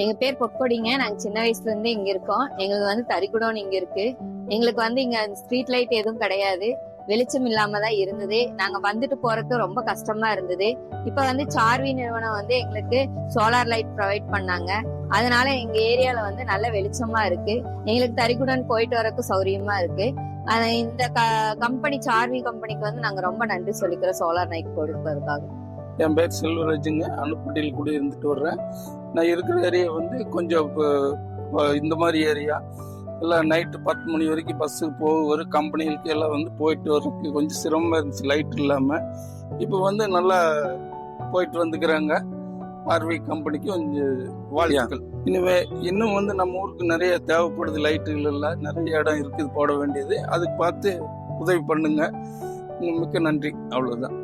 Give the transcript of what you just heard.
எங்க பேர் பொக்கொடிங்க. நாங்க சின்ன வயசுல இருந்து இங்க இருக்கோம். எங்களுக்கு வந்து தறிக்குடோன் இங்க இருக்கு. எங்களுக்கு வந்து இங்க ஸ்ட்ரீட் லைட் எதுவும் கிடையாது. வெளிச்சம் இல்லாம தான் இருந்தது. நாங்க வந்துட்டு போறதுக்கு ரொம்ப கஷ்டமா இருந்தது. இப்ப வந்து சார்வி நிறுவனம் வந்து எங்களுக்கு சோலார் லைட் ப்ரொவைட் பண்ணாங்க. அதனால எங்க ஏரியால வந்து நல்ல வெளிச்சமா இருக்கு. எங்களுக்கு தறிக்குடன் போயிட்டு வரக்கு சௌரியமா இருக்கு. இந்த கம்பெனி சார்வி கம்பெனிக்கு வந்து நாங்க ரொம்ப நன்றி சொல்லிக்கிறோம் சோலார் லைட் கொடுக்கறதுக்காக. என் பேர் செல்வராஜுங்க. அனுப்பட்டியில் கூட இருந்துட்டு வர்றேன். நான் இருக்கிற ஏரியா வந்து கொஞ்சம் இந்த மாதிரி ஏரியா எல்லாம் நைட்டு 10 மணி வரைக்கும் பஸ்ஸுக்கு வரும் கம்பெனிகளுக்கு எல்லாம் வந்து போயிட்டு வர்றதுக்கு கொஞ்சம் சிரமமாக இருந்துச்சு லைட் இல்லாமல். இப்போ வந்து நல்லா போயிட்டு வந்துக்கிறாங்க. ஆர்வி கம்பெனிக்கு கொஞ்சம் வாழ்த்துக்கள். இன்னும் வந்து நம்ம ஊருக்கு நிறைய தேவைப்படுது லைட்டுகள் எல்லாம் நிறைய இடம் இருக்குது போட வேண்டியது. அதுக்கு பார்த்து உதவி பண்ணுங்க. மிக்க நன்றி. அவ்வளோதான்.